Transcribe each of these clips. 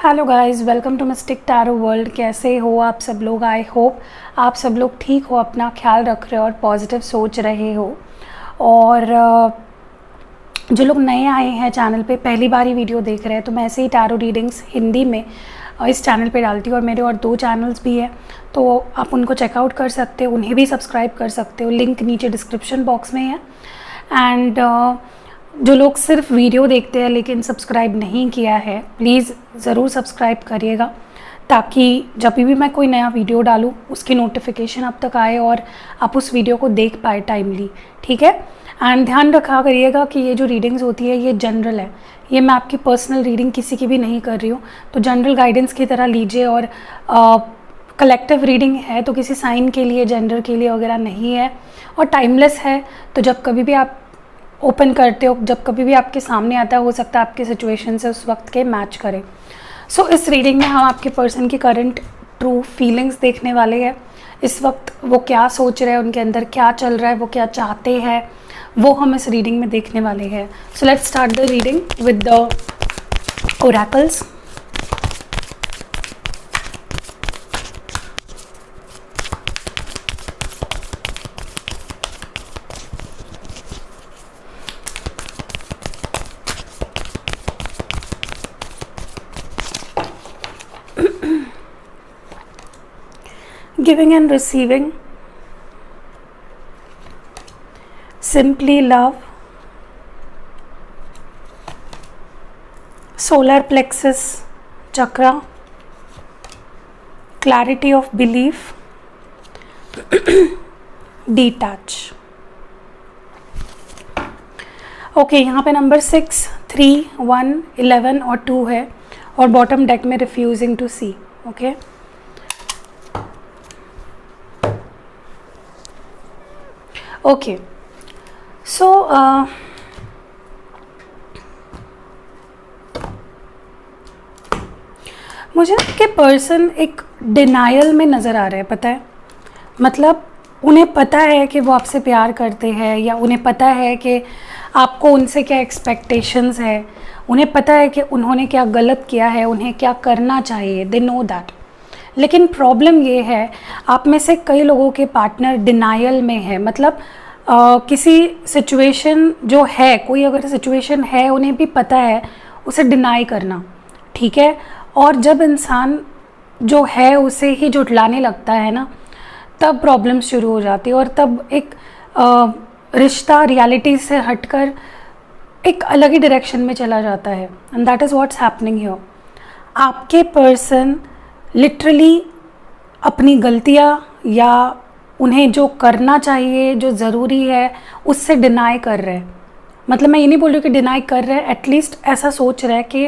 Hello guys, welcome to mystic tarot world. कैसे हो आप सब लोग? आई होप आप सब लोग ठीक हो, अपना ख्याल रख रहे हो और पॉजिटिव सोच रहे हो। और जो लोग नए आए हैं चैनल पे, पहली बार ही वीडियो देख रहे हैं, तो मैं ऐसे ही टैरो रीडिंग्स हिंदी में इस चैनल पे डालती हूँ और मेरे और 2 चैनल्स भी हैं, तो आप उनको चेकआउट कर सकते हो, उन्हें भी सब्सक्राइब कर सकते हो। लिंक नीचे डिस्क्रिप्शन बॉक्स में है। एंड जो लोग सिर्फ वीडियो देखते हैं लेकिन सब्सक्राइब नहीं किया है, प्लीज़ ज़रूर सब्सक्राइब करिएगा, ताकि जब भी मैं कोई नया वीडियो डालूँ उसकी नोटिफिकेशन आप तक आए और आप उस वीडियो को देख पाए टाइमली। ठीक है। एंड ध्यान रखा करिएगा कि ये जो रीडिंग्स होती है ये जनरल है, ये मैं आपकी पर्सनल रीडिंग किसी की भी नहीं कर रही हूँ, तो जनरल गाइडेंस की तरह लीजिए। और कलेक्टिव रीडिंग है तो किसी साइन के लिए, जेंडर के लिए वगैरह नहीं है, और टाइमलेस है। तो जब कभी भी आप ओपन करते हो, जब कभी भी आपके सामने आता है, हो सकता है आपके सिचुएशन से उस वक्त के मैच करें। सो इस रीडिंग में हम आपके पर्सन की करंट ट्रू फीलिंग्स देखने वाले हैं। इस वक्त वो क्या सोच रहे हैं, उनके अंदर क्या चल रहा है, वो क्या चाहते हैं, वो हम इस रीडिंग में देखने वाले हैं। So let's start the reading with the oracles. Giving and receiving, simply love, solar plexus chakra, clarity of belief, detach. Okay, यहाँ पे नंबर 6, 3, 1, 11 और 2 है, और बॉटम डेक में refusing to see. Okay, okay. So मुझे आपके पर्सन एक denial में नज़र आ रहे हैं, पता है? मतलब उन्हें पता है कि वो आपसे प्यार करते हैं, या उन्हें पता है कि आपको उनसे क्या एक्सपेक्टेशंस है, उन्हें पता है कि उन्होंने क्या गलत किया है, उन्हें क्या करना चाहिए, दे नो दैट। लेकिन प्रॉब्लम ये है, आप में से कई लोगों के पार्टनर डिनायल में है। मतलब किसी सिचुएशन जो है, कोई अगर सिचुएशन है, उन्हें भी पता है उसे डिनाई करना। ठीक है। और जब इंसान जो है उसे ही जुटलाने लगता है ना, तब प्रॉब्लम शुरू हो जाती है, और तब एक रिश्ता रियलिटी से हटकर एक अलग ही डायरेक्शन में चला जाता है। And that is what's happening here. आपके पर्सन लिटरली अपनी गलतियाँ या उन्हें जो करना चाहिए, जो ज़रूरी है, उससे डिनाई कर रहे हैं। मतलब मैं ये नहीं बोल रही हूँ कि डिनाई कर रहे हैं, एटलीस्ट ऐसा सोच रहे हैं कि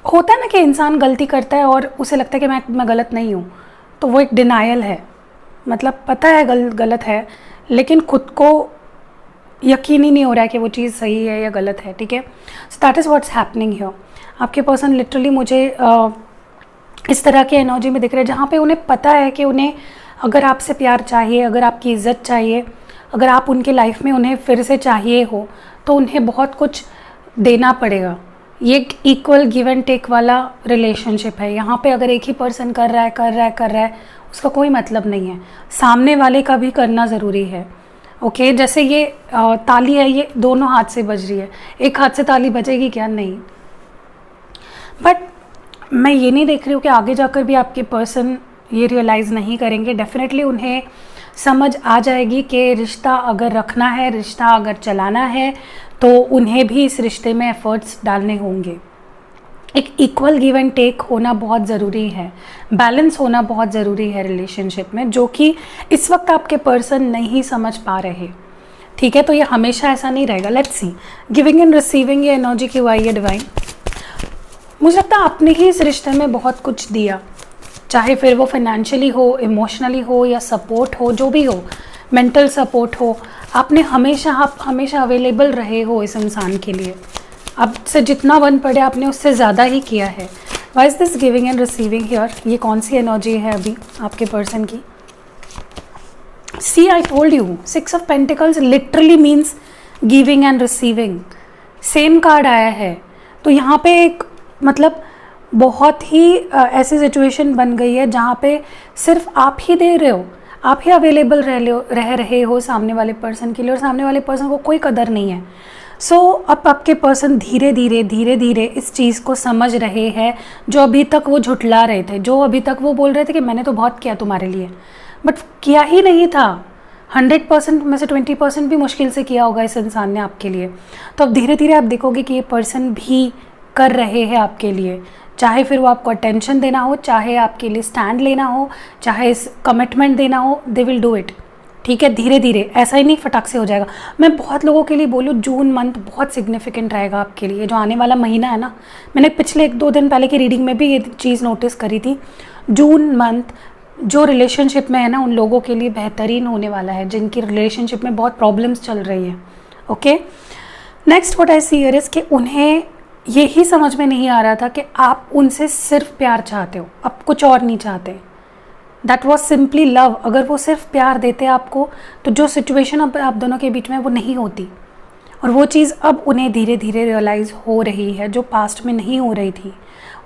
होता है ना कि इंसान गलती करता है और उसे लगता है कि मैं गलत नहीं हूँ, तो वो एक डिनायल है। मतलब पता है गलत है, लेकिन खुद को यकीन ही नहीं हो रहा है कि वो चीज़ सही है या गलत है। ठीक है। So that is what's happening here. आपके पर्सन लिटरली मुझे इस तरह के एनर्जी में दिख रहे हैं जहाँ पे उन्हें पता है कि उन्हें अगर आपसे प्यार चाहिए, अगर आपकी इज़्ज़त चाहिए, अगर आप उनके लाइफ में उन्हें फिर से चाहिए हो, तो उन्हें बहुत कुछ देना पड़ेगा। ये एक इक्वल गिव एंड टेक वाला रिलेशनशिप है। यहाँ पे अगर एक ही पर्सन कर रहा है उसका कोई मतलब नहीं है, सामने वाले का भी करना ज़रूरी है। ओके, जैसे ये ताली है, ये दोनों हाथ से बज रही है, एक हाथ से ताली बजेगी क्या? नहीं। बट मैं ये नहीं देख रही हूँ कि आगे जाकर भी आपके पर्सन ये रियलाइज़ नहीं करेंगे। डेफिनेटली उन्हें समझ आ जाएगी कि रिश्ता अगर रखना है, रिश्ता अगर चलाना है, तो उन्हें भी इस रिश्ते में एफर्ट्स डालने होंगे। एक इक्वल गिव एंड टेक होना बहुत ज़रूरी है, बैलेंस होना बहुत ज़रूरी है रिलेशनशिप में, जो कि इस वक्त आपके पर्सन नहीं समझ पा रहे। ठीक है। तो ये हमेशा ऐसा नहीं रहेगा। Let's see, giving and receiving, ये एनर्जी क्यों आई है डिवाइन? मुझे लगता है आपने ही इस रिश्ते में बहुत कुछ दिया, चाहे फिर वो फाइनेंशियली हो, इमोशनली हो, या सपोर्ट हो, जो भी हो, मेंटल सपोर्ट हो। आप हमेशा अवेलेबल रहे हो इस इंसान के लिए। आपसे जितना बन पड़े आपने उससे ज़्यादा ही किया है। Why is this giving and receiving here? ये कौन सी एनर्जी है अभी आपके पर्सन की? See, I told you, 6 of Pentacles literally means giving and receiving. Same card आया है। तो यहाँ पे एक मतलब बहुत ही ऐसी सिचुएशन बन गई है जहाँ पे सिर्फ आप ही दे रहे हो, आप ही अवेलेबल रह रहे हो सामने वाले पर्सन के लिए, और सामने वाले पर्सन को कोई कदर नहीं है। अब आपके पर्सन धीरे धीरे इस चीज़ को समझ रहे हैं, जो अभी तक वो झुठला रहे थे, जो अभी तक वो बोल रहे थे कि मैंने तो बहुत किया तुम्हारे लिए, बट किया ही नहीं था। 100% में से 20% भी मुश्किल से किया होगा इस इंसान ने आपके लिए। तो अब धीरे धीरे आप देखोगे कि ये पर्सन भी कर रहे हैं आपके लिए, चाहे फिर वो आपको अटेंशन देना हो, चाहे आपके लिए स्टैंड लेना हो, चाहे इस कमिटमेंट देना हो, दे विल डू इट। ठीक है, धीरे धीरे, ऐसा ही नहीं फटाक से हो जाएगा। मैं बहुत लोगों के लिए बोलूँ, जून मंथ बहुत सिग्निफिकेंट रहेगा आपके लिए, जो आने वाला महीना है ना। मैंने पिछले 1-2 दिन पहले की रीडिंग में भी ये चीज़ नोटिस करी थी। जून मंथ जो रिलेशनशिप में है ना, उन लोगों के लिए बेहतरीन होने वाला है जिनकी रिलेशनशिप में बहुत प्रॉब्लम्स चल रही है। Okay, next what I see here is कि उन्हें यही समझ में नहीं आ रहा था कि आप उनसे सिर्फ प्यार चाहते हो, आप कुछ और नहीं चाहते। That was simply love. अगर वो सिर्फ प्यार देते आपको, तो जो सिचुएशन अब आप दोनों के बीच में वो नहीं होती। और वो चीज़ अब उन्हें धीरे धीरे रियलाइज़ हो रही है, जो पास्ट में नहीं हो रही थी।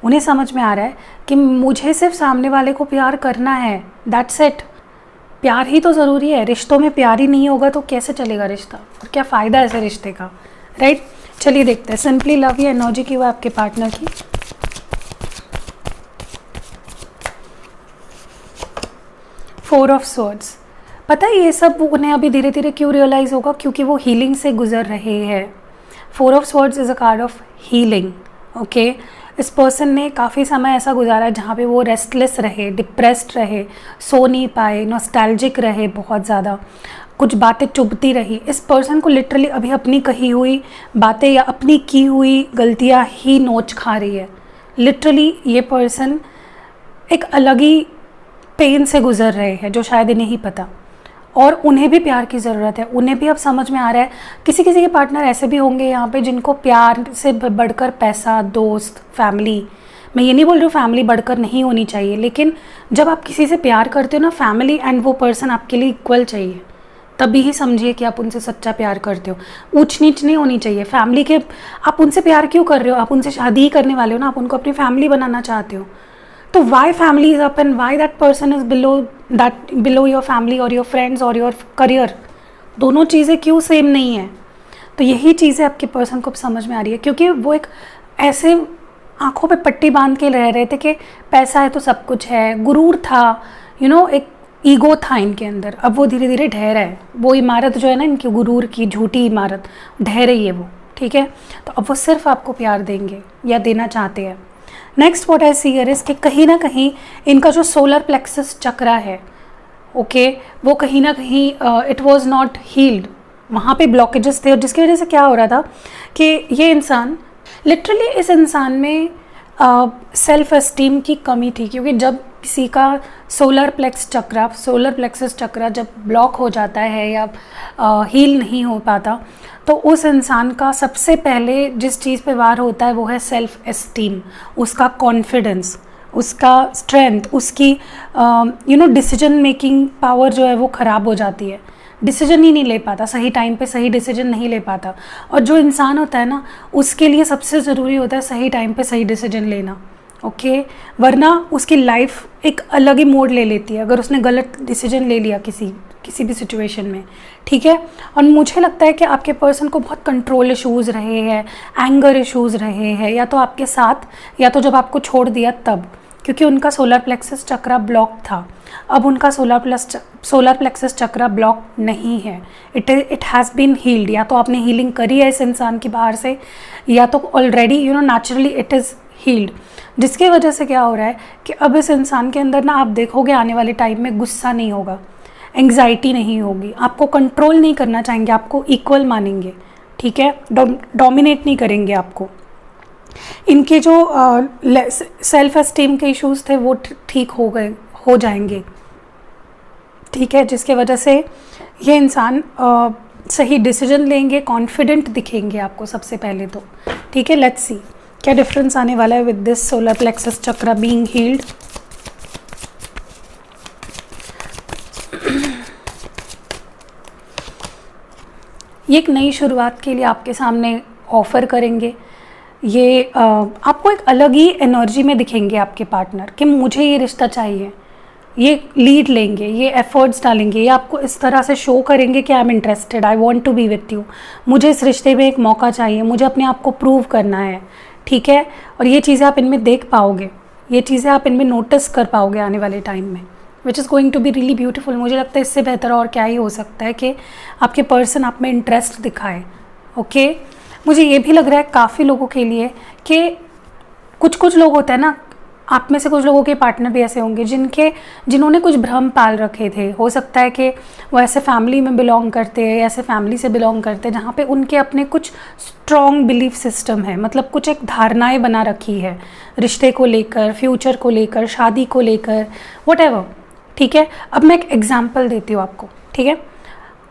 उन्हें समझ में आ रहा है कि मुझे सिर्फ सामने वाले को प्यार करना है, दैट्स इट। प्यार ही तो ज़रूरी है। रिश्तों में प्यार ही नहीं होगा तो कैसे चलेगा रिश्ता, और क्या फ़ायदा ऐसे रिश्ते का, राइट। चलिए देखते हैं सिंपली लव या एनर्जी की वो आपके पार्टनर की। Four of swords. पता है ये सब उन्हें अभी धीरे धीरे क्यों रियलाइज़ होगा, क्योंकि वो हीलिंग से गुजर रहे हैं। Four of swords is a card of healing. Okay, इस पर्सन ने काफ़ी समय ऐसा गुजारा जहाँ पे वो रेस्टलेस रहे, डिप्रेस्ड रहे, सो नहीं पाए, नॉस्टैल्जिक रहे, बहुत ज़्यादा कुछ बातें चुभती रही। इस पर्सन को लिटरली अभी अपनी कही हुई बातें या अपनी की हुई गलतियाँ ही नोच खा रही है। लिटरली ये पर्सन एक अलग ही पेन से गुजर रहे हैं, जो शायद इन्हें ही पता। और उन्हें भी प्यार की ज़रूरत है। उन्हें भी अब समझ में आ रहा है, किसी किसी के पार्टनर ऐसे भी होंगे यहाँ पे जिनको प्यार से बढ़कर पैसा, दोस्त, फैमिली, मैं ये नहीं बोल रही हूँ फैमिली बढ़कर नहीं होनी चाहिए, लेकिन जब आप किसी से प्यार करते हो ना, फैमिली एंड वो पर्सन आपके लिए इक्वल चाहिए, तभी ही समझिए कि आप उनसे सच्चा प्यार करते हो। ऊंच नीच नहीं होनी चाहिए फैमिली के। आप उनसे प्यार क्यों कर रहे हो, आप उनसे शादी ही करने वाले हो ना, आप उनको अपनी फैमिली बनाना चाहते हो। तो why family is up and why that person is below your family और योर फ्रेंड्स और योर करियर, दोनों चीज़ें क्यों सेम नहीं है। तो यही चीज़ें आपके पर्सन को समझ में आ रही है, क्योंकि वो एक ऐसे आंखों पे पट्टी बांध के रह रहे थे कि पैसा है तो सब कुछ है, गुरूर था, एक ईगो था इनके अंदर। अब वो धीरे धीरे ढह रहा है, वो इमारत जो है ना इनकी गुरूर की झूठी इमारत ढह रही है वो, ठीक है। तो अब वो सिर्फ आपको प्यार देंगे या देना चाहते हैं। Next what I see here is कि कहीं ना कहीं इनका जो सोलर प्लेक्सस चक्रा है, ओके, वो कहीं ना कहीं इट वाज नॉट हील्ड, वहाँ पे ब्लॉकेजेस थे, और जिसकी वजह से क्या हो रहा था कि ये इंसान लिटरली, इस इंसान में सेल्फ एस्टीम की कमी थी। क्योंकि जब किसी का सोलर प्लेक्सस चक्रा जब ब्लॉक हो जाता है या हील नहीं हो पाता, तो उस इंसान का सबसे पहले जिस चीज़ पे वार होता है वो है सेल्फ एस्टीम, उसका कॉन्फिडेंस, उसका स्ट्रेंथ, उसकी डिसीजन मेकिंग पावर जो है वो ख़राब हो जाती है। डिसीजन ही नहीं ले पाता, सही टाइम पे सही डिसीजन नहीं ले पाता। और जो इंसान होता है ना, उसके लिए सबसे ज़रूरी होता है सही टाइम पे सही डिसीजन लेना, ओके। वरना उसकी लाइफ एक अलग ही मोड़ ले लेती है अगर उसने गलत डिसीजन ले लिया किसी भी सिचुएशन में, ठीक है। और मुझे लगता है कि आपके पर्सन को बहुत कंट्रोल इश्यूज़ रहे हैं, एंगर इश्यूज़ रहे हैं, या तो आपके साथ या तो जब आपको छोड़ दिया तब, क्योंकि उनका सोलर प्लेक्सस चक्रा ब्लॉक था। अब उनका सोलर प्लेक्सस चक्रा ब्लॉक नहीं है, इट हैज़ बीन हील्ड। या तो आपने हीलिंग करी है इस इंसान की बाहर से, या तो already naturally it is healed. जिसकी वजह से क्या हो रहा है कि अब इस इंसान के अंदर ना, आप देखोगे आने वाले टाइम में गुस्सा नहीं होगा, एंग्जाइटी नहीं होगी, आपको कंट्रोल नहीं करना चाहेंगे, आपको इक्वल मानेंगे, ठीक है, डोमिनेट नहीं करेंगे आपको। इनके जो सेल्फ एस्टीम के इश्यूज़ थे वो ठीक हो जाएंगे, ठीक है, जिसके वजह से ये इंसान सही डिसीजन लेंगे, कॉन्फिडेंट दिखेंगे आपको सबसे पहले तो, ठीक है। लेट्स सी क्या डिफरेंस आने वाला है with this solar plexus chakra being healed. ये एक नई शुरुआत के लिए आपके सामने ऑफ़र करेंगे, ये आपको एक अलग ही एनर्जी में दिखेंगे आपके पार्टनर कि मुझे ये रिश्ता चाहिए, ये लीड लेंगे, ये एफर्ट्स डालेंगे, ये आपको इस तरह से शो करेंगे कि I am interested, I want to be with you, मुझे इस रिश्ते में एक मौका चाहिए, मुझे अपने आप को प्रूव करना है, ठीक है। और ये चीज़ें आप इनमें देख पाओगे, ये चीज़ें आप इनमें नोटिस कर पाओगे आने वाले टाइम में, which is going to be really beautiful. मुझे लगता है इससे बेहतर और क्या ही हो सकता है कि आपके पर्सन आप में इंटरेस्ट दिखाए, ओके। मुझे ये भी लग रहा है काफ़ी लोगों के लिए कि कुछ लोग होते हैं ना, आप में से कुछ लोगों के पार्टनर भी ऐसे होंगे जिन्होंने कुछ भ्रम पाल रखे थे। हो सकता है कि वो ऐसे फैमिली में बिलोंग करते हैं, ऐसे फैमिली से बिलोंग करते हैं जहाँ पे उनके अपने कुछ स्ट्रॉन्ग बिलीफ सिस्टम है, मतलब कुछ एक धारणाएं बना रखी है रिश्ते को लेकर, फ्यूचर को लेकर, शादी को लेकर, व्हाटएवर, ठीक है। अब मैं एक एग्जाम्पल देती हूँ आपको, ठीक है।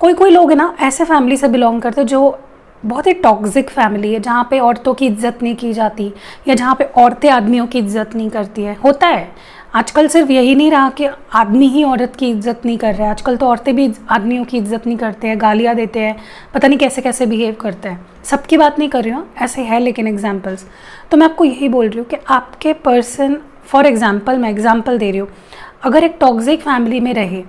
कोई लोग है ना ऐसे फैमिली से बिलोंग करते हैं जो बहुत ही टॉक्सिक फैमिली है, जहाँ पे औरतों की इज्जत नहीं की जाती, या जहाँ पे औरतें आदमियों की इज्जत नहीं करती है। होता है आजकल, सिर्फ यही नहीं रहा कि आदमी ही औरत की इज्जत नहीं कर रहा है, आजकल तो औरतें भी आदमियों की इज्जत नहीं करते हैं, गालियाँ देते हैं, पता नहीं कैसे कैसे बिहेव करते हैं। सबकी बात नहीं कर रही हूँ, ऐसे है लेकिन एग्जाम्पल्स। तो मैं आपको यही बोल रही हूँ कि आपके पर्सन, फॉर एग्जाम्पल मैं एग्जाम्पल दे रही हूँ, अगर एक टॉक्सिक फैमिली में रहे,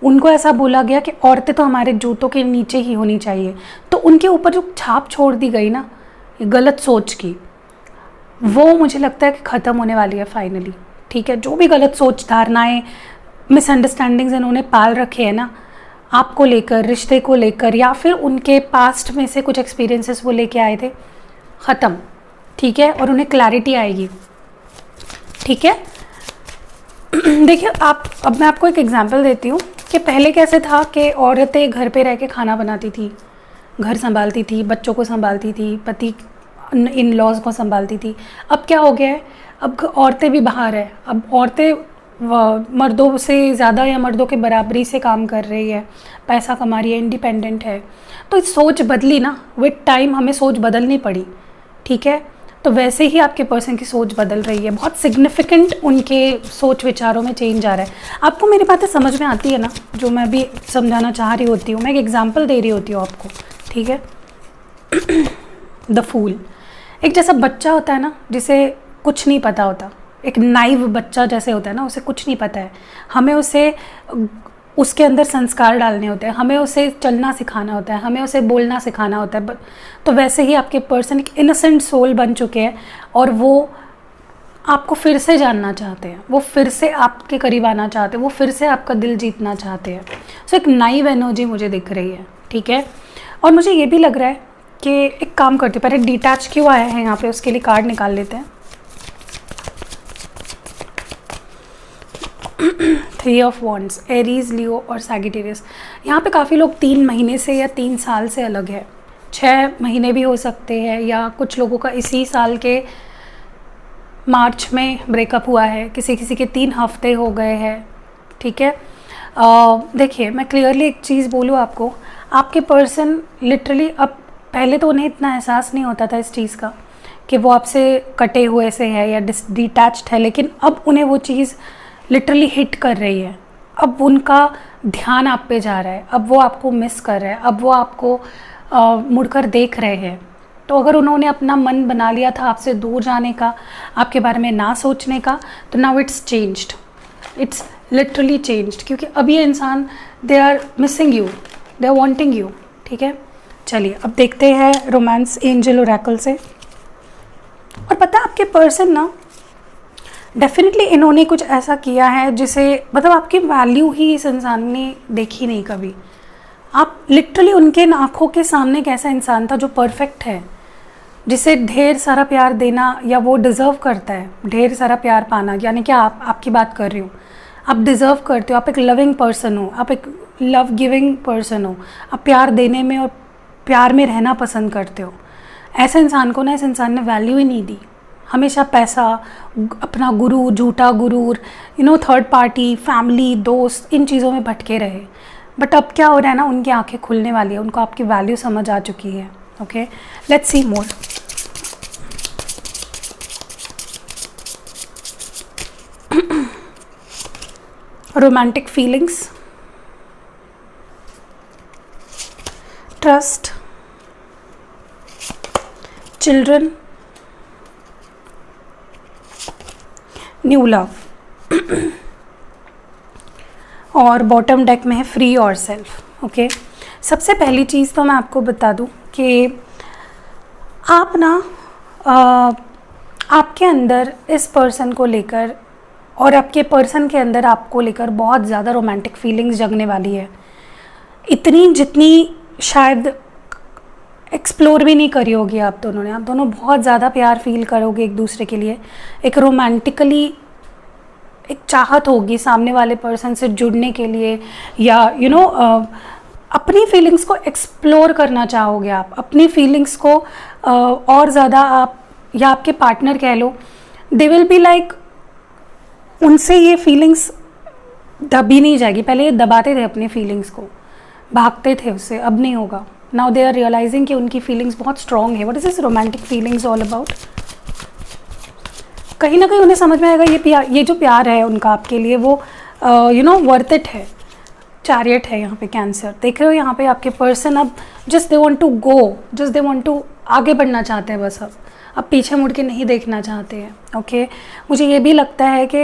उनको ऐसा बोला गया कि औरतें तो हमारे जूतों के नीचे ही होनी चाहिए, तो उनके ऊपर जो छाप छोड़ दी गई ना गलत सोच की, वो मुझे लगता है कि ख़त्म होने वाली है फाइनली, ठीक है। जो भी गलत सोच, धारणाएं, मिसअंडरस्टैंडिंग्स इन्होंने पाल रखे हैं ना आपको लेकर, रिश्ते को लेकर, या फिर उनके पास्ट में से कुछ एक्सपीरियंसेस वो लेके आए थे, ख़त्म, ठीक है। और उन्हें क्लैरिटी आएगी, ठीक है। देखिए अब मैं आपको एक एग्जांपल देती हूँ कि पहले कैसे था कि औरतें घर पे रह के खाना बनाती थी, घर संभालती थी, बच्चों को संभालती थी, पति इन लॉज को संभालती थी। अब क्या हो गया है, अब औरतें भी बाहर है, अब औरतें मर्दों से ज़्यादा या मर्दों के बराबरी से काम कर रही है, पैसा कमा रही है, इंडिपेंडेंट है। तो सोच बदली ना, विद टाइम हमें सोच बदलनी पड़ी, ठीक है। तो वैसे ही आपके पर्सन की सोच बदल रही है, बहुत सिग्निफिकेंट उनके सोच विचारों में चेंज आ रहा है। आपको मेरी बातें समझ में आती है ना, जो मैं भी समझाना चाह रही होती हूँ, मैं एक एग्जांपल दे रही होती हूँ आपको, ठीक है। द फूल, एक जैसा बच्चा होता है ना जिसे कुछ नहीं पता होता, एक नाइव बच्चा जैसे होता है ना, उसे कुछ नहीं पता है, हमें उसे उसके अंदर संस्कार डालने होते हैं, हमें उसे चलना सिखाना होता है, हमें उसे बोलना सिखाना होता है। तो वैसे ही आपके पर्सन एक इनोसेंट सोल बन चुके हैं और वो आपको फिर से जानना चाहते हैं, वो फिर से आपके करीब आना चाहते हैं, वो फिर से आपका दिल जीतना चाहते हैं। सो एक नाइव एनर्जी मुझे दिख रही है, ठीक है। और मुझे ये भी लग रहा है कि एक काम करते हैं, पहले डिटैच क्यों आया है यहाँ पे उसके लिए कार्ड निकाल लेते हैं। 3 ऑफ वॉन्ड्स, एरीज, लियो और सैजिटेरियस। यहाँ पे काफ़ी लोग 3 महीने से या 3 साल से अलग है, 6 महीने भी हो सकते हैं, या कुछ लोगों का इसी साल के मार्च में ब्रेकअप हुआ है, किसी किसी के 3 हफ्ते हो गए हैं, ठीक है। देखिए मैं क्लियरली एक चीज़ बोलूँ आपको, आपके पर्सन लिटरली, अब पहले तो उन्हें इतना एहसास नहीं होता था इस चीज़ का कि वो आपसे कटे हुए से है या डिटैच्ड है, लेकिन अब उन्हें वो चीज़ लिटरली हिट कर रही है। अब उनका ध्यान आप पे जा रहा है, अब वो आपको मिस कर रहे हैं, अब वो आपको मुड़कर देख रहे हैं। तो अगर उन्होंने अपना मन बना लिया था आपसे दूर जाने का, आपके बारे में ना सोचने का, तो now it's changed, it's literally changed, क्योंकि अब ये इंसान, they are missing you, they are wanting you, ठीक है। चलिए अब देखते हैं रोमांस एंजल ओरेकल से। और पता है आपके पर्सन ना, डेफिनेटली इन्होंने कुछ ऐसा किया है जिसे, मतलब आपकी वैल्यू ही इस इंसान ने देखी नहीं कभी। आप लिटरली उनके आँखों के सामने एक ऐसा इंसान था जो परफेक्ट है, जिसे ढेर सारा प्यार देना, या वो डिज़र्व करता है ढेर सारा प्यार पाना, यानी कि आपकी बात कर रही हूँ, आप डिज़र्व करते हो, आप एक लविंग पर्सन हो, आप एक लव गिविंग पर्सन हो, आप प्यार देने में और प्यार में रहना पसंद करते हो। ऐसे इंसान को ना इस इंसान ने वैल्यू ही नहीं दी, हमेशा पैसा, अपना गुरु, झूठा गुरूर, थर्ड पार्टी, फैमिली, दोस्त, इन चीज़ों में भटके रहे। बट अब क्या हो रहा है ना, उनकी आंखें खुलने वाली है, उनको आपकी वैल्यू समझ आ चुकी है। Okay, let's see more. Romantic feelings, trust, children, new love, और बॉटम डेक में है फ्री योर सेल्फ। ओके, सबसे पहली चीज़ तो मैं आपको बता दूं कि आप ना आपके अंदर इस पर्सन को लेकर और आपके पर्सन के अंदर आपको लेकर बहुत ज़्यादा रोमांटिक फीलिंग्स जगने वाली है, इतनी जितनी शायद एक्सप्लोर भी नहीं करी होगी आप दोनों ने। आप दोनों बहुत ज़्यादा प्यार फील करोगे एक दूसरे के लिए, एक रोमांटिकली एक चाहत होगी सामने वाले पर्सन से जुड़ने के लिए, या अपनी फीलिंग्स को एक्सप्लोर करना चाहोगे आप, अपनी फीलिंग्स को और ज़्यादा आप या आपके पार्टनर कह लो, दे विल बी लाइक, उनसे ये फीलिंग्स दबी नहीं जाएगी। पहले ये दबाते थे अपनी फीलिंग्स को, भागते थे उससे, अब नहीं होगा। नाउ दे आर रियलाइजिंग कि उनकी फीलिंग्स बहुत स्ट्रॉन्ग है। What is this romantic feelings all about? कहीं ना कहीं उन्हें समझ में आएगा ये जो प्यार है उनका आपके लिए वो वर्थ इट है। चैरियट है यहाँ पे, कैंसर देख रहे हो यहाँ पे आपके पर्सन अब just they want to go, just they want to आगे बढ़ना चाहते हैं बस, अब पीछे मुड़ के नहीं देखना चाहते हैं। ओके, मुझे ये भी लगता है कि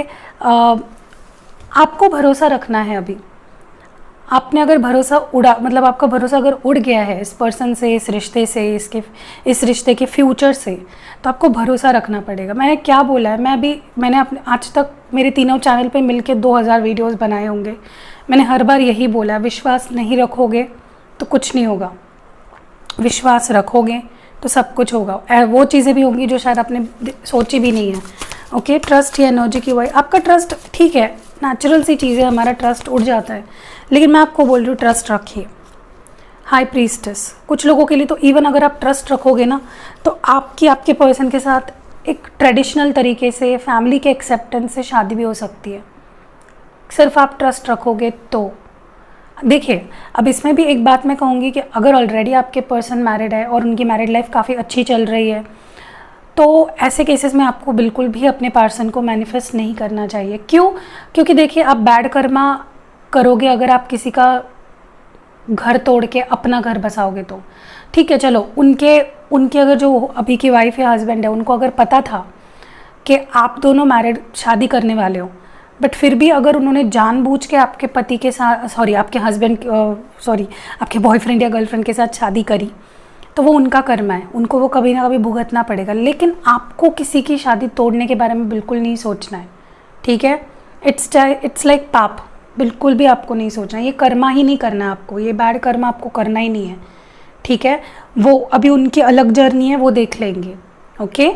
आपको भरोसा रखना है। अभी आपने अगर भरोसा उड़ा, मतलब आपका भरोसा अगर उड़ गया है इस पर्सन से, इस रिश्ते से, इस रिश्ते के फ्यूचर से, तो आपको भरोसा रखना पड़ेगा। मैंने क्या बोला है, मैंने अपने आज तक मेरे तीनों चैनल पे मिलके 2000 वीडियोस बनाए होंगे, मैंने हर बार यही बोला है, विश्वास नहीं रखोगे तो कुछ नहीं होगा, विश्वास रखोगे तो सब कुछ होगा। वो चीज़ें भी होंगी जो शायद आपने सोची भी नहीं है। ओके, ट्रस्ट या एनर्जी की वाइफ, आपका ट्रस्ट ठीक है, नेचुरल सी चीज़ है, हमारा ट्रस्ट उड़ जाता है, लेकिन मैं आपको बोल रही हूँ ट्रस्ट रखिए। हाई प्रीस्टेस, कुछ लोगों के लिए तो इवन अगर आप ट्रस्ट रखोगे ना, तो आपके पर्सन के साथ एक ट्रेडिशनल तरीके से फैमिली के एक्सेप्टेंस से शादी भी हो सकती है, सिर्फ आप ट्रस्ट रखोगे तो। देखिए, अब इसमें भी एक बात मैं कहूँगी कि अगर ऑलरेडी आपके पर्सन मैरिड है और उनकी मैरिड लाइफ काफ़ी अच्छी चल रही है, तो ऐसे केसेस में आपको बिल्कुल भी अपने पर्सन को मैनिफेस्ट नहीं करना चाहिए। क्यों? क्योंकि देखिए, आप बैड कर्मा करोगे अगर आप किसी का घर तोड़ के अपना घर बसाओगे तो। ठीक है, चलो उनके अगर जो अभी की वाइफ या हस्बैंड है, उनको अगर पता था कि आप दोनों मैरिड शादी करने वाले हो, बट फिर भी अगर उन्होंने जानबूझ के आपके पति के साथ आपके हस्बैंड आपके बॉयफ्रेंड या गर्लफ्रेंड के साथ शादी करी, तो वो उनका कर्म है, उनको वो कभी ना कभी भुगतना पड़ेगा। लेकिन आपको किसी की शादी तोड़ने के बारे में बिल्कुल नहीं सोचना है, ठीक है? इट्स लाइक पाप, बिल्कुल भी आपको नहीं सोचना, ये कर्मा ही नहीं करना है आपको, ये बैड कर्मा आपको करना ही नहीं है, ठीक है? वो अभी उनकी अलग जर्नी है, वो देख लेंगे। ओके,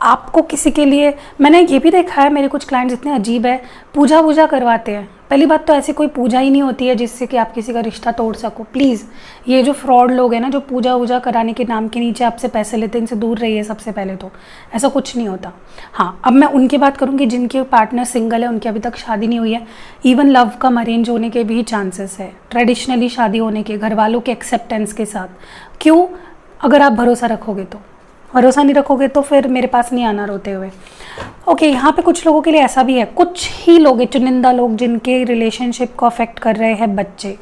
आपको किसी के लिए, मैंने ये भी देखा है, मेरे कुछ क्लाइंट्स इतने अजीब है, पूजा वूजा करवाते हैं। पहली बात तो ऐसी कोई पूजा ही नहीं होती है जिससे कि आप किसी का रिश्ता तोड़ सको। प्लीज़, ये जो फ्रॉड लोग हैं ना, जो पूजा वूजा कराने के नाम के नीचे आपसे पैसे लेते हैं, इनसे दूर रहिए सबसे पहले तो। ऐसा कुछ नहीं होता। हाँ, अब मैं उनकी बात करूँगी जिनके पार्टनर सिंगल है, उनकी अभी तक शादी नहीं हुई है। इवन लव कम अरेंज होने के भी चांसेस है, ट्रेडिशनली शादी होने के, घर वालों के एक्सेप्टेंस के साथ। क्यों? अगर आप भरोसा रखोगे तो। भरोसा नहीं रखोगे तो फिर मेरे पास नहीं आना रोते हुए। ओके, यहाँ पे कुछ लोगों के लिए ऐसा भी है, कुछ ही लोग हैं, चुनिंदा लोग, जिनके रिलेशनशिप को अफेक्ट कर रहे हैं बच्चे।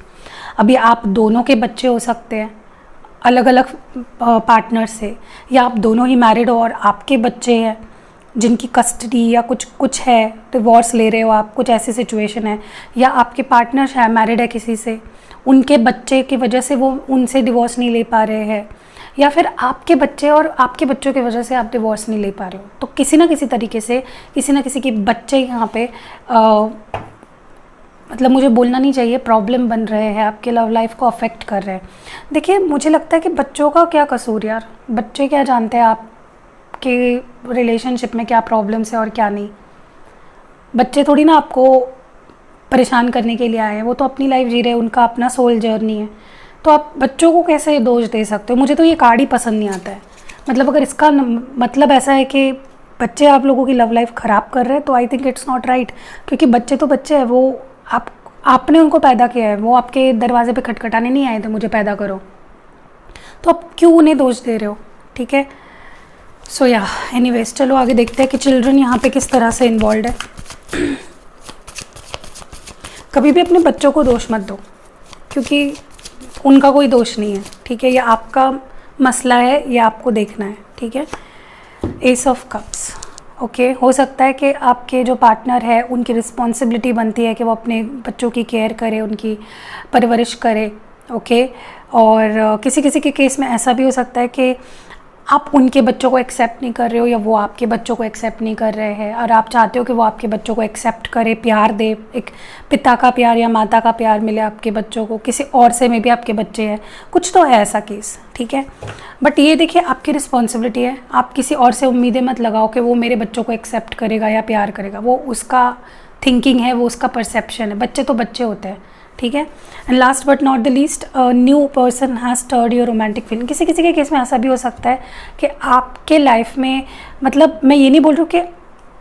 अभी आप दोनों के बच्चे हो सकते हैं अलग अलग पार्टनर से, या आप दोनों ही मैरिड हो और आपके बच्चे हैं जिनकी कस्टडी या कुछ है, डिवोर्स ले रहे हो आप, कुछ ऐसी सिचुएशन है, या आपके पार्टनर है मैरिड है किसी से, उनके बच्चे की वजह से वो उनसे डिवोर्स नहीं ले पा रहे हैं, या फिर आपके बच्चे और आपके बच्चों की वजह से आप डिवोर्स नहीं ले पा रहे हो। तो किसी ना किसी तरीके से किसी ना किसी के बच्चे यहाँ पे मतलब मुझे बोलना नहीं चाहिए, प्रॉब्लम बन रहे हैं, आपके लव लाइफ को अफेक्ट कर रहे हैं। देखिए, मुझे लगता है कि बच्चों का क्या कसूर यार, बच्चे क्या जानते हैं आपके रिलेशनशिप में क्या प्रॉब्लम्स है और क्या नहीं। बच्चे थोड़ी ना आपको परेशान करने के लिए आए हैं, वो तो अपनी लाइफ जी रहे हैं, उनका अपना सोल जर्नी है। तो आप बच्चों को कैसे दोष दे सकते हो? मुझे तो ये कार्ड ही पसंद नहीं आता है। मतलब अगर इसका मतलब ऐसा है कि बच्चे आप लोगों की लव लाइफ ख़राब कर रहे हैं, तो I think it's not right. क्योंकि बच्चे तो बच्चे हैं, वो आपने उनको पैदा किया है, वो आपके दरवाजे पे खटखटाने नहीं आए थे मुझे पैदा करो, तो आप क्यों उन्हें दोष दे रहे हो? ठीक है, सो या एनीवेज, चलो आगे देखते हैं कि चिल्ड्रन यहाँ पे किस तरह से इन्वॉल्व है। कभी भी अपने बच्चों को दोष मत दो, क्योंकि उनका कोई दोष नहीं है, ठीक है? ये आपका मसला है ये आपको देखना है, ठीक है। S of cups, okay. हो सकता है कि आपके जो पार्टनर है उनकी रिस्पॉन्सिबिलिटी बनती है कि वो अपने बच्चों की केयर करे, उनकी परवरिश करे, ओके। और किसी किसी के केस में ऐसा भी हो सकता है कि आप उनके बच्चों को एक्सेप्ट नहीं कर रहे हो या वो आपके बच्चों को एक्सेप्ट नहीं कर रहे हैं, और आप चाहते हो कि वो आपके बच्चों को एक्सेप्ट करे, प्यार दे, एक पिता का प्यार या माता का प्यार मिले आपके बच्चों को, किसी और से में भी आपके बच्चे हैं, कुछ तो है ऐसा केस, ठीक है। बट ये देखिए आपकी रिस्पॉन्सिबिलिटी है, आप किसी और से उम्मीदें मत लगाओ कि वो मेरे बच्चों को एक्सेप्ट करेगा या प्यार करेगा। वो उसका थिंकिंग है, वो उसका परसेप्शन है, बच्चे तो बच्चे होते हैं, ठीक है। And last but not the least, new person has stirred your romantic feeling. किसी किसी के केस में ऐसा भी हो सकता है कि आपके लाइफ में, मतलब मैं ये नहीं बोल रही हूँ कि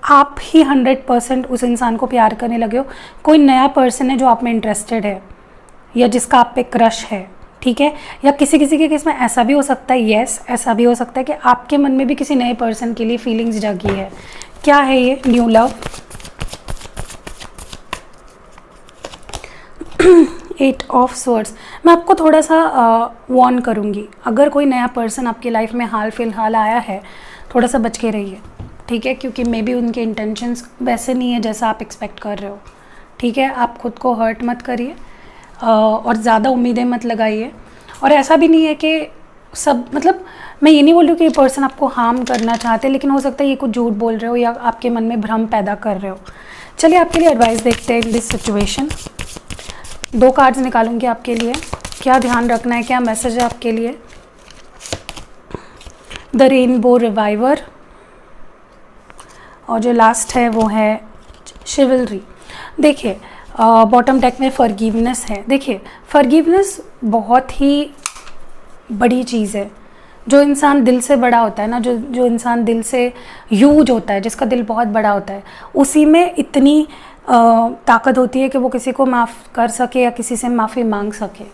आप ही 100% उस इंसान को प्यार करने लगे हो, कोई नया पर्सन है जो आप में इंटरेस्टेड है या जिसका आप पे क्रश है, ठीक है। या किसी किसी के केस में ऐसा भी हो सकता है, यस ऐसा भी हो सकता है कि आपके मन में भी किसी नए पर्सन के लिए फीलिंग्स जगी है। क्या है ये? New love. 8 of swords. मैं आपको थोड़ा सा वार्न करूँगी, अगर कोई नया पर्सन आपकी लाइफ में हाल फिलहाल आया है, थोड़ा सा बच के रहिए, ठीक है, क्योंकि मे बी उनके इंटेंशंस वैसे नहीं है जैसा आप एक्सपेक्ट कर रहे हो, ठीक है। आप खुद को हर्ट मत करिए और ज़्यादा उम्मीदें मत लगाइए। और ऐसा भी नहीं है कि सब, मतलब मैं ये नहीं बोल रही हूँ कि ये पर्सन आपको हार्म करना चाहते, लेकिन हो सकता है ये कुछ झूठ बोल रहे हो या आपके मन में भ्रम पैदा कर रहे हो। चलिए आपके लिए एडवाइस देखते हैं इन दिस सिचुएशन। 2 कार्ड्स निकालूंगी आपके लिए, क्या ध्यान रखना है, क्या मैसेज है आपके लिए। द रेनबो रिवाइवर, और जो लास्ट है वो है शिवलरी। देखिए बॉटम डेक में फॉरगिवनेस है। देखिए फॉरगिवनेस बहुत ही बड़ी चीज़ है। जो इंसान दिल से बड़ा होता है ना, जो इंसान दिल से ह्यूज होता है, जिसका दिल बहुत बड़ा होता है, उसी में इतनी ताकत होती है कि वो किसी को माफ़ कर सके या किसी से माफ़ी मांग सके।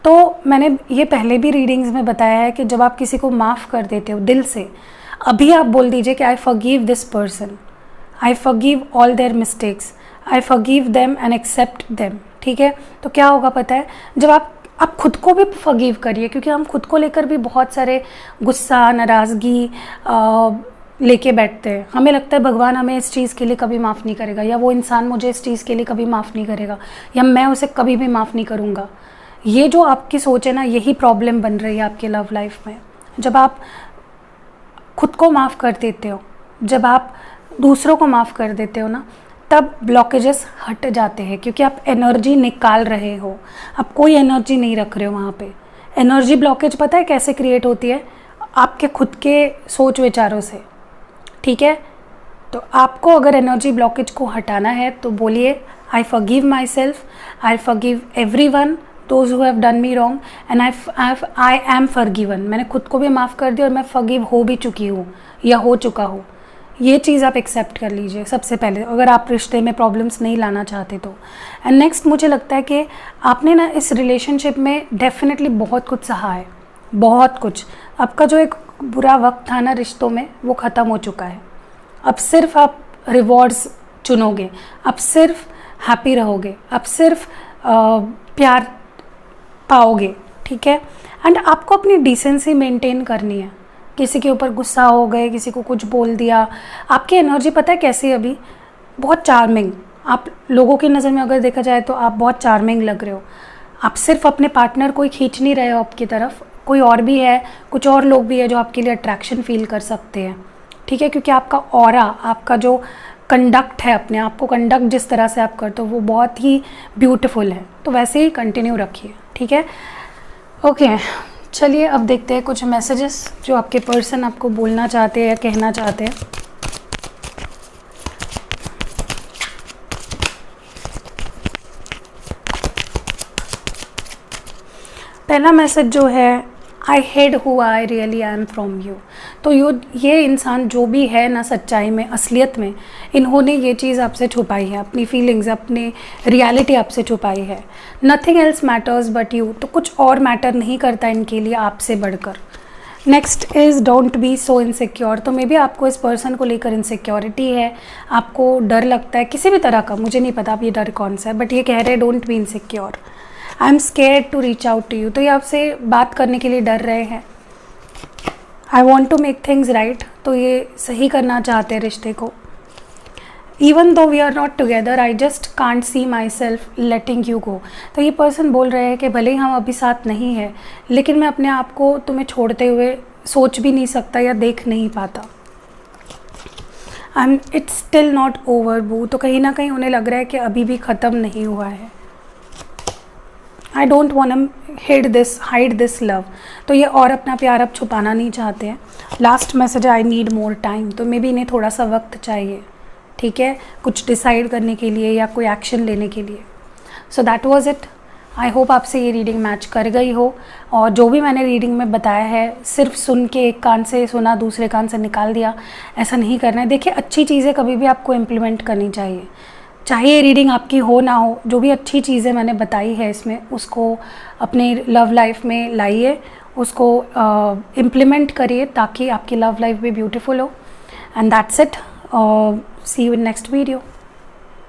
तो मैंने ये पहले भी रीडिंग्स में बताया है कि जब आप किसी को माफ़ कर देते हो दिल से, अभी आप बोल दीजिए कि I forgive this person, I forgive all their mistakes, I forgive them and accept them, ठीक है। तो क्या होगा पता है, जब आप खुद को भी फॉरगिव करिए, क्योंकि हम खुद को लेकर भी बहुत सारे गुस्सा, नाराज़गी लेके बैठते हैं। हमें लगता है भगवान हमें इस चीज़ के लिए कभी माफ़ नहीं करेगा, या वो इंसान मुझे इस चीज़ के लिए कभी माफ़ नहीं करेगा, या मैं उसे कभी भी माफ़ नहीं करूँगा। ये जो आपकी सोच है ना, यही प्रॉब्लम बन रही है आपके लव लाइफ में। जब आप खुद को माफ़ कर देते हो, जब आप दूसरों को माफ़ कर देते हो ना, तब ब्लॉकेजेस हट जाते हैं, क्योंकि आप एनर्जी निकाल रहे हो, आप कोई एनर्जी नहीं रख रहे हो वहाँ पे। एनर्जी ब्लॉकेज पता है कैसे क्रिएट होती है? आपके खुद के सोच विचारों से, ठीक है। तो आपको अगर एनर्जी ब्लॉकेज को हटाना है तो बोलिए I forgive my self, I forgive everyone those who have done me wrong, and I am forgiven. मैंने खुद को भी माफ़ कर दिया और मैं फॉरगिव हो भी चुकी हूँ या हो चुका हूँ। ये चीज़ आप एक्सेप्ट कर लीजिए सबसे पहले, अगर आप रिश्ते में प्रॉब्लम्स नहीं लाना चाहते तो। एंड नेक्स्ट मुझे लगता है कि आपने ना इस रिलेशनशिप में डेफिनेटली बहुत कुछ सहा है, बहुत कुछ। आपका जो एक बुरा वक्त था ना रिश्तों में, वो ख़त्म हो चुका है। अब सिर्फ आप रिवॉर्ड्स चुनोगे, अब सिर्फ हैप्पी रहोगे, अब सिर्फ प्यार पाओगे, ठीक है। एंड आपको अपनी डिसेंसी मेंटेन करनी है। किसी के ऊपर गुस्सा हो गए, किसी को कुछ बोल दिया, आपकी एनर्जी पता है कैसी अभी? बहुत चार्मिंग। आप लोगों की नज़र में अगर देखा जाए तो आप बहुत चार्मिंग लग रहे हो। आप सिर्फ अपने पार्टनर को ही खींच नहीं रहे हो आपकी तरफ, कोई और भी है, कुछ और लोग भी है जो आपके लिए अट्रैक्शन फील कर सकते हैं, ठीक है। क्योंकि आपका ऑरा, आपका जो कंडक्ट है, अपने आप को कंडक्ट जिस तरह से आप करते हो वो बहुत ही ब्यूटीफुल है। तो वैसे ही कंटिन्यू रखिए, ठीक है। ओके चलिए अब देखते हैं कुछ मैसेजेस जो आपके पर्सन आपको बोलना चाहते हैं या कहना चाहते हैं। पहला मैसेज जो है, I head who I really am from you. तो ये इंसान जो भी है ना सच्चाई में, असलियत में, इन्होंने ये चीज़ आपसे छुपाई है, अपनी फीलिंग्स, अपनी रियलिटी आपसे छुपाई है। Nothing else matters but you. तो कुछ और मैटर नहीं करता इनके लिए आपसे बढ़कर। Next is don't be so insecure. तो मे बी आपको इस पर्सन को लेकर इनसिक्योरिटी है, आपको डर लगता है किसी भी तरह का, मुझे नहीं पता आप ये डर कौन सा है, बट ये कह रहे हैं don't be insecure, I am scared to reach out to you. तो ये आपसे बात करने के लिए डर रहे हैं, I want to make things right, तो ये सही करना चाहते हैं रिश्ते को। Even though we are not together, I just can't see myself letting you go. तो ये पर्सन बोल रहे हैं कि भले ही हम अभी साथ नहीं हैं, लेकिन मैं अपने आप को तुम्हें छोड़ते हुए सोच भी नहीं सकता या देख नहीं पाता। And it's still not over बू, तो कहीं ना कहीं उन्हें लग रहा है कि अभी भी ख़त्म नहीं हुआ है। I don't want hide this love, तो ये और अपना प्यार अब छुपाना नहीं चाहते हैं। Last message, I need more time, तो मे बी इन्हें थोड़ा सा वक्त चाहिए, ठीक है, कुछ डिसाइड करने के लिए या कोई एक्शन लेने के लिए। So that was it. I hope आपसे ये रीडिंग मैच कर गई हो, और जो भी मैंने रीडिंग में बताया है सिर्फ सुन के एक कान से सुना दूसरे कान से निकाल दिया, ऐसा नहीं करना है। देखिए, अच्छी चीज़ें कभी भी आपको इम्प्लीमेंट करनी चाहिए, चाहे ये रीडिंग आपकी हो ना हो। जो भी अच्छी चीज़ें मैंने बताई है इसमें, उसको अपने लव लाइफ में लाइए, उसको इम्प्लीमेंट करिए, ताकि आपकी लव लाइफ भी ब्यूटीफुल हो। And that's it. See you in next video.